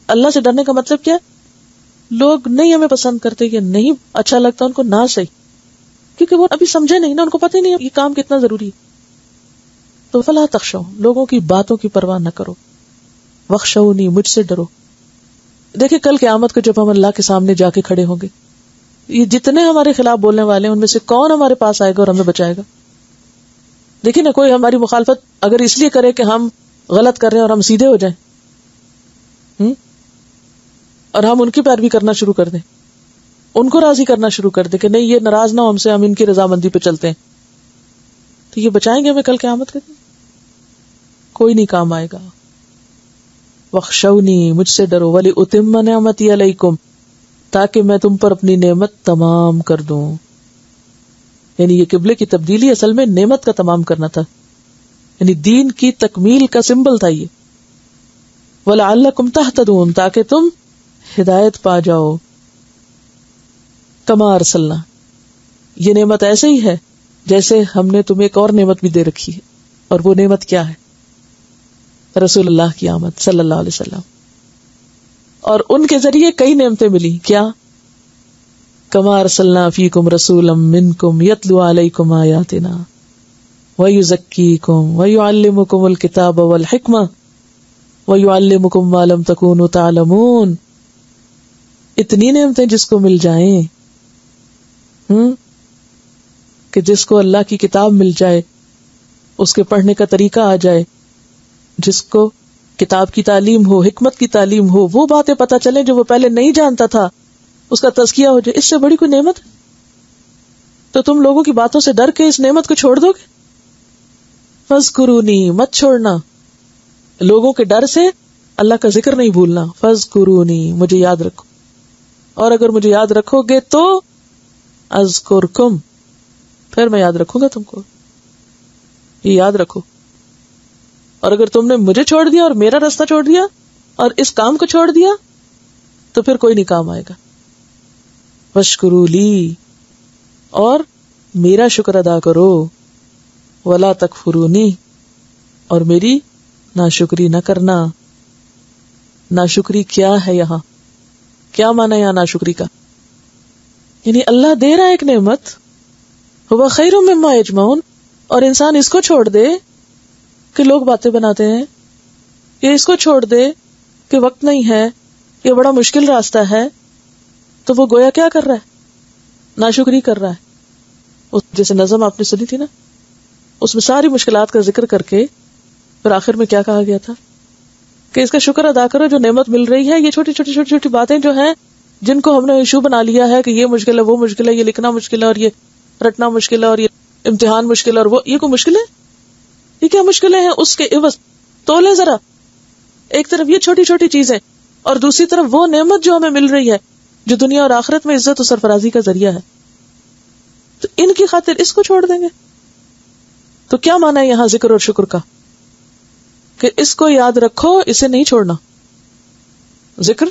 اللہ سے ڈرنے کا مطلب کیا ہے؟ لوگ نہیں ہمیں پسند کرتے یا نہیں اچھا لگتا ان کو نہ صحیح، کیونکہ وہ ابھی سمجھے نہیں نا، ان کو پتہ ہی نہیں یہ کام کتنا ضروری ہے. تو فلا تخشوا، لوگوں کی باتوں کی پرواہ نہ کرو، واخشونی، مجھ سے ڈرو. دیکھیں کل قیامت کو جب ہم اللہ کے سامنے جا کے کھڑے ہوں گے، یہ جتنے ہمارے خلاف بولنے والے ہیں ان میں سے کون ہمارے پاس آئے گا اور ہمیں بچائے گا؟ دیکھیں نا، کوئی ہماری مخالفت اگر اس لیے کرے کہ ہم غلط کر رہے ہیں اور ہم سیدھے ہو جائیں اور ہم ان کی پیروی کرنا شروع کر دیں، ان کو راضی کرنا شروع کر دیں کہ نہیں یہ ناراض نہ ہو ہم سے، ہم ان کی رضامندی پہ چلتے ہیں، تو یہ بچائیں گے ہمیں کل قیامت کے دن؟ کوئی نہیں کام آئے گا. وَاخْشَوْنِي، مجھ سے ڈرو، وَلِأُتِمَّ نِعْمَتِي عَلَيْكُمْ، تاکہ میں تم پر اپنی نعمت تمام کر دوں. یعنی یہ قبلے کی تبدیلی اصل میں نعمت کا تمام کرنا تھا، یعنی دین کی تکمیل کا سمبل تھا یہ. وَلَعَلَّكُمْ تَهْتَدُونَ، تاکہ تم ہدایت پا جاؤ. کما ارسلنا، یہ نعمت ایسے ہی ہے جیسے ہم نے تمہیں ایک اور نعمت بھی دے رکھی ہے، اور وہ نعمت کیا ہے؟ رسول اللہ کی آمد صلی اللہ علیہ وسلم. اور ان کے ذریعے کئی نعمتیں ملی. کیا؟ کما ارسلنا فیکم رسولا منکم یتلو علیکم آیاتنا ویزکیکم ویعلمکم الکتاب والحکمہ ویعلمکم ما لم تکونوا تعلمون. اتنی نعمتیں جس کو مل جائیں کہ جس کو اللہ کی کتاب مل جائے، اس کے پڑھنے کا طریقہ آ جائے، جس کو کتاب کی تعلیم ہو، حکمت کی تعلیم ہو، وہ باتیں پتہ چلیں جو وہ پہلے نہیں جانتا تھا، اس کا تزکیہ ہو جائے. اس سے بڑی کوئی نعمت؟ تو تم لوگوں کی باتوں سے ڈر کے اس نعمت کو چھوڑ دو گے؟ فاذکرونی، مت چھوڑنا. لوگوں کے ڈر سے اللہ کا ذکر نہیں بھولنا. فاذکرونی، مجھے یاد رکھو، اور اگر مجھے یاد رکھو گے تو اذکرکم، پھر میں یاد رکھوں گا تم کو. یہ یاد رکھو. اور اگر تم نے مجھے چھوڑ دیا اور میرا راستہ چھوڑ دیا اور اس کام کو چھوڑ دیا تو پھر کوئی نہیں کام آئے گا. واشکروا لی، اور میرا شکر ادا کرو. ولا تکفرونی، اور میری ناشکری نہ کرنا. ناشکری کیا ہے یہاں؟ کیا مانا یہاں ناشکری کا؟ یعنی اللہ دے رہا ہے ایک نعمت، ہوا خیر مما یجمعون، اور انسان اس کو چھوڑ دے کہ لوگ باتیں بناتے ہیں، یہ اس کو چھوڑ دے کہ وقت نہیں ہے، یہ بڑا مشکل راستہ ہے، تو وہ گویا کیا کر رہا ہے؟ ناشکری کر رہا ہے. جیسے نظم آپ نے سنی تھی نا، اس میں ساری مشکلات کا ذکر کر کے پھر آخر میں کیا کہا گیا تھا کہ اس کا شکر ادا کرو جو نعمت مل رہی ہے. یہ چھوٹی چھوٹی چھوٹی چھوٹی باتیں جو ہیں جن کو ہم نے ایشو بنا لیا ہے کہ یہ مشکل ہے، وہ مشکل ہے، یہ لکھنا مشکل ہے، اور یہ رٹنا مشکل ہے، اور یہ امتحان مشکل ہے، اور وہ یہ کوئی مشکل ہے؟ یہ کیا مشکلیں ہیں اس کے عوض؟ تولے ذرا ایک طرف یہ چھوٹی چھوٹی چیزیں اور دوسری طرف وہ نعمت جو ہمیں مل رہی ہے جو دنیا اور آخرت میں عزت و سرفرازی کا ذریعہ ہے. تو ان کی خاطر اس کو چھوڑ دیں گے؟ تو کیا مانا ہے یہاں ذکر اور شکر کا؟ کہ اس کو یاد رکھو، اسے نہیں چھوڑنا. ذکر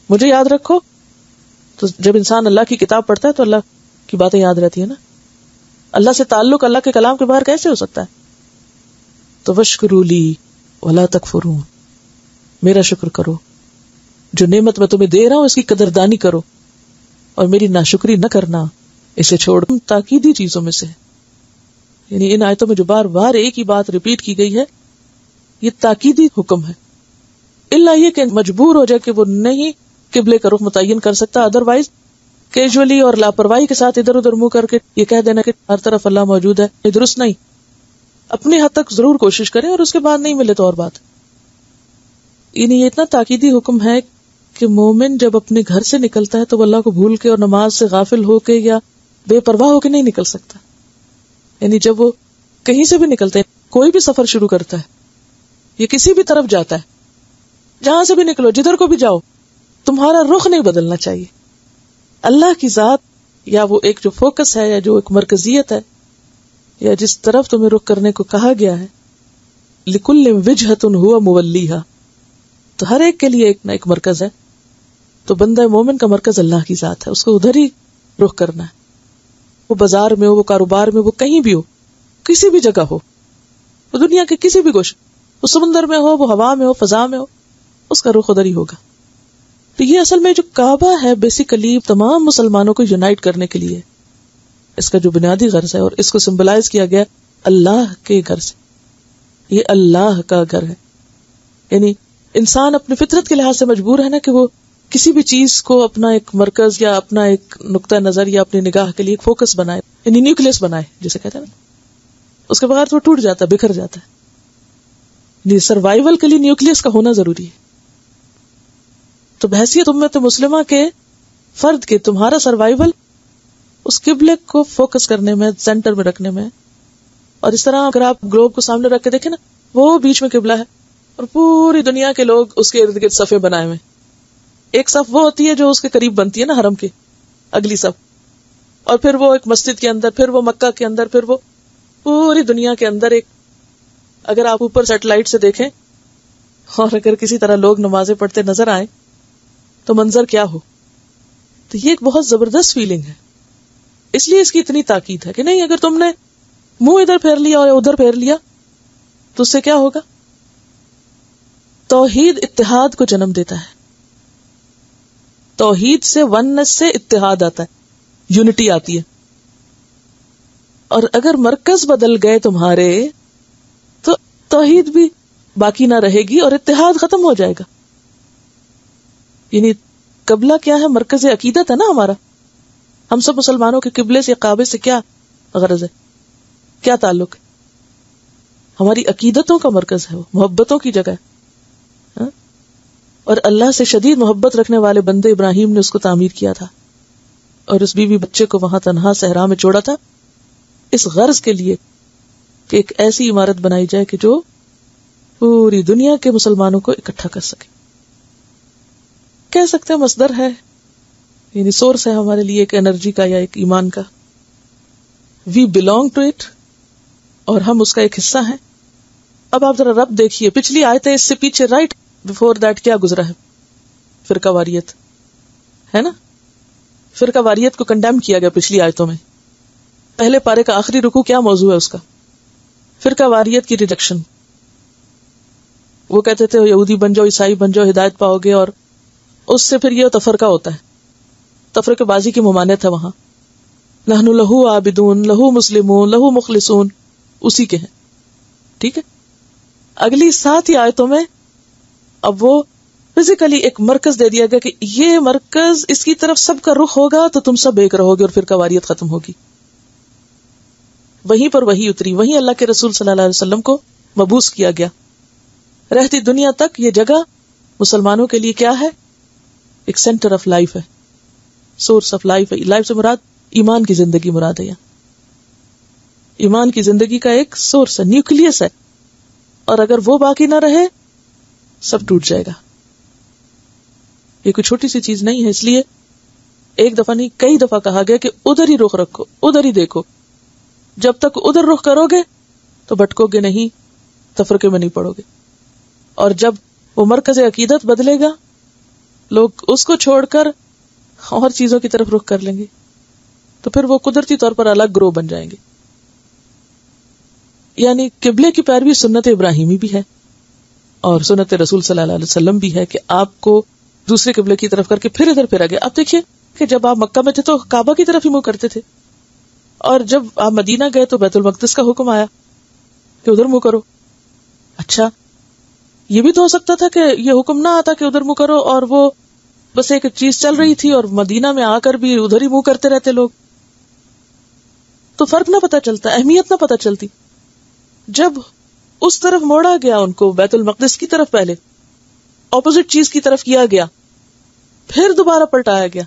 مجھے یاد رکھو، تو جب انسان اللہ کی کتاب پڑھتا ہے تو اللہ کی باتیں یاد رہتی ہے نا. اللہ سے تعلق اللہ کے کلام کے باہر کیسے ہو سکتا ہے؟ تو واشکروا لی ولا تکفرون، میرا شکر کرو، جو نعمت میں تمہیں دے رہا ہوں اس کی قدردانی کرو، اور میری ناشکری نہ کرنا. اسے چھوڑ تاکیدی چیزوں میں سے، یعنی ان آیتوں میں جو بار بار ایک ہی بات ریپیٹ کی گئی ہے یہ تاکیدی حکم ہے. الا یہ کہ مجبور ہو جائے کہ وہ نہیں قبلے کا رخ متعین کر سکتا، ادروائز کیجولی اور لاپرواہی کے ساتھ ادھر ادھر منہ کر کے یہ کہہ دینا کہ ہر طرف اللہ موجود ہے، یہ درست نہیں. اپنی حد تک ضرور کوشش کریں، اور اس کے بعد نہیں ملے تو اور بات. یعنی یہ اتنا تاکیدی حکم ہے کہ مومن جب اپنے گھر سے نکلتا ہے تو وہ اللہ کو بھول کے اور نماز سے غافل ہو کے یا بے پرواہ ہو کے نہیں نکل سکتا. یعنی جب وہ کہیں سے بھی نکلتا ہے، کوئی بھی سفر شروع کرتا ہے یا کسی بھی طرف جاتا ہے، جہاں سے بھی نکلو، جدھر کو بھی جاؤ، تمہارا رخ نہیں بدلنا چاہیے. اللہ کی ذات یا وہ ایک جو فوکس ہے یا جو ایک مرکزیت ہے یا جس طرف تمہیں رخ کرنے کو کہا گیا ہے، لِكُلٍّ وِجْهَةٌ هُوَ مُوَلِّيهَا، تو ہر ایک کے لیے ایک نہ ایک مرکز ہے. تو بندہ مومن کا مرکز اللہ کی ذات ہے، اس کو ادھر ہی رخ کرنا ہے. وہ بازار میں ہو، وہ کاروبار میں، وہ کہیں بھی ہو، کسی بھی جگہ ہو، وہ دنیا کے کسی بھی گوشے، وہ سمندر میں ہو، وہ ہوا میں ہو، فضا میں ہو، اس کا رخ ادھر ہی ہوگا. تو یہ اصل میں جو کعبہ ہے بیسیکلی تمام مسلمانوں کو یونائٹ کرنے کے لیے اس کا جو بنیادی غرض ہے، اور اس کو سمبلائز کیا گیا اللہ کے گھر سے. یہ اللہ کا گھر ہے. یعنی انسان اپنی فطرت کے لحاظ سے مجبور ہے نا کہ وہ کسی بھی چیز کو اپنا ایک مرکز یا اپنا ایک نقطہ نظر یا اپنی نگاہ کے لیے ایک فوکس بنائے، یعنی نیوکلیس بنائے جسے کہتے ہیں نا. اس کے بغیر تو وہ ٹوٹ جاتا ہے، بکھر جاتا ہے. یعنی سروائیول کے لیے نیوکلیس کا ہونا ضروری ہے. تو بحیثیت امت مسلمہ کے فرد کے تمہارا سروائیول اس قبلے کو فوکس کرنے میں، سینٹر میں رکھنے میں. اور اس طرح اگر آپ گلوب کو سامنے رکھ کے دیکھیں نا، وہ بیچ میں قبلہ ہے اور پوری دنیا کے لوگ اس کے ارد گرد صفیں بنائے ہوئے. ایک صف وہ ہوتی ہے جو اس کے قریب بنتی ہے نا حرم کے، اگلی صف، اور پھر وہ ایک مسجد کے اندر، پھر وہ مکہ کے اندر، پھر وہ پوری دنیا کے اندر. ایک اگر آپ اوپر سیٹلائٹ سے دیکھیں اور اگر کسی طرح لوگ نمازیں پڑھتے نظر آئیں تو منظر کیا ہو. تو یہ ایک بہت زبردست فیلنگ ہے. اس لیے اس کی اتنی تاکید ہے کہ نہیں اگر تم نے منہ ادھر پھیر لیا اور ادھر پھیر لیا تو اس سے کیا ہوگا. توحید اتحاد کو جنم دیتا ہے. توحید سے وننس سے اتحاد آتا ہے، یونٹی آتی ہے. اور اگر مرکز بدل گئے تمہارے تو توحید بھی باقی نہ رہے گی اور اتحاد ختم ہو جائے گا. یعنی قبلہ کیا ہے؟ مرکز عقیدت ہے نا ہمارا. ہم سب مسلمانوں کے قبلے سے، کعبے سے کیا غرض ہے، کیا تعلق ہے؟ ہماری عقیدتوں کا مرکز ہے، وہ محبتوں کی جگہ ہے. اور اللہ سے شدید محبت رکھنے والے بندے ابراہیم نے اس کو تعمیر کیا تھا اور اس بیوی بچے کو وہاں تنہا صحرا میں چھوڑا تھا اس غرض کے لیے کہ ایک ایسی عمارت بنائی جائے کہ جو پوری دنیا کے مسلمانوں کو اکٹھا کر سکے. کہہ سکتے ہیں مصدر ہے، یعنی سورس ہے ہمارے لیے ایک انرجی کا یا ایک ایمان کا. وی بلونگ ٹو اٹ، اور ہم اس کا ایک حصہ ہیں. اب آپ ذرا رب دیکھیے، پچھلی آیتیں اس سے پیچھے رائٹ بفور دیٹ کیا گزرا ہے؟ فرقہ واریت ہے نا. فرقہ واریت کو کنڈیم کیا گیا پچھلی آیتوں میں. پہلے پارے کا آخری رکوع کیا موضوع ہے اس کا؟ فرقہ واریت کی ریجیکشن. وہ کہتے تھے یہودی بن جاؤ، عیسائی بن جاؤ، ہدایت پاؤ گے، اور اس سے پھر یہ تفرقہ ہوتا ہے. تفرقہ بازی کی ممانعت ہے وہاں. نحن لہو عابدون، لہو مسلمون، لہو مخلصون، اسی کے ہیں. ٹھیک ہے. اگلی 7 ہی آیتوں میں اب وہ فزیکلی ایک مرکز دے دیا گیا کہ یہ مرکز، اس کی طرف سب کا رخ ہوگا تو تم سب ایک رہو گے اور فرقہ واریت ختم ہوگی. وہیں پر وہی اتری، وہیں اللہ کے رسول صلی اللہ علیہ وسلم کو مبعوث کیا گیا. رہتی دنیا تک یہ جگہ مسلمانوں کے لیے کیا ہے؟ ایک سینٹر آف لائف ہے، سورس آف لائف ہے. لائف سے مراد ایمان کی زندگی مراد ہے. ایمان کی زندگی کا ایک سورس ہے، نیوکلیس ہے. اور اگر وہ باقی نہ رہے سب ٹوٹ جائے گا. یہ کوئی چھوٹی سی چیز نہیں ہے. اس لیے ایک دفعہ نہیں کئی دفعہ کہا گیا کہ ادھر ہی رخ رکھو، ادھر ہی دیکھو. جب تک ادھر رخ کرو گے تو بھٹکو گے نہیں، تفرقے میں نہیں پڑو گے. اور جب وہ مرکز عقیدت بدلے گا، لوگ اس کو چھوڑ کر اور چیزوں کی طرف رخ کر لیں گے تو پھر وہ قدرتی طور پر الگ گروہ بن جائیں گے. یعنی قبلے کی پیروی سنت ابراہیمی بھی ہے اور سنت رسول صلی اللہ علیہ وسلم بھی ہے کہ آپ کو دوسرے قبلے کی طرف کر کے پھر ادھر پھر گئے. آپ دیکھیے کہ جب آپ مکہ میں تھے تو کعبہ کی طرف ہی منہ کرتے تھے، اور جب آپ مدینہ گئے تو بیت المقدس کا حکم آیا کہ ادھر منہ کرو. اچھا، یہ بھی تو ہو سکتا تھا کہ یہ حکم نہ آتا کہ ادھر منہ کرو، اور وہ بس ایک چیز چل رہی تھی اور مدینہ میں آ کر بھی ادھر ہی منہ کرتے رہتے لوگ. تو فرق نہ پتا چلتا، اہمیت نہ پتا چلتی. جب اس طرف موڑا گیا ان کو، بیت المقدس کی طرف پہلے اپوزٹ چیز کی طرف کیا گیا، پھر دوبارہ پلٹایا گیا،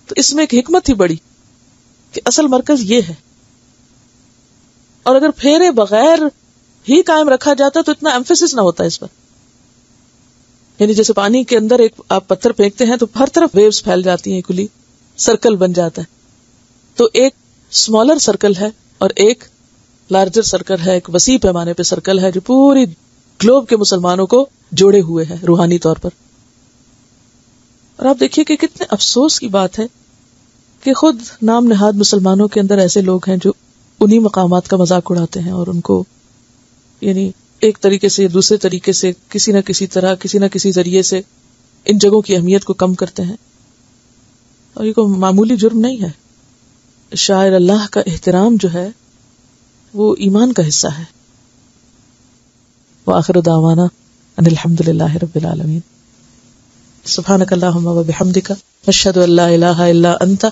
تو اس میں ایک حکمت تھی بڑی کہ اصل مرکز یہ ہے. اور اگر پھیرے بغیر ہی قائم رکھا جاتا تو اتنا ایمفیسس نہ ہوتا اس پر. یعنی جیسے پانی کے اندر ایک آپ پتھر پھینکتے ہیں تو ہر طرف ویوز پھیل جاتی ہیں، کلی سرکل بن جاتا ہے. تو ایک اسمالر سرکل ہے اور ایک لارجر سرکل ہے، ایک وسیع پیمانے پہ سرکل ہے جو پوری گلوب کے مسلمانوں کو جوڑے ہوئے ہے روحانی طور پر. اور آپ دیکھیے کہ کتنے افسوس کی بات ہے کہ خود نام نہاد مسلمانوں کے اندر ایسے لوگ ہیں جو انہی مقامات کا مذاق اڑاتے ہیں اور ان کو یعنی ایک طریقے سے دوسرے طریقے سے کسی نہ کسی طرح کسی نہ کسی ذریعے سے ان جگہوں کی اہمیت کو کم کرتے ہیں. اور یہ کوئی معمولی جرم نہیں ہے. شاعر اللہ کا احترام جو ہے وہ ایمان کا حصہ ہے. وآخر دعوانا ان الحمد للہ رب العالمین. سبحانک اللہم و بحمدک، نشہد ان لا الہ الا انت،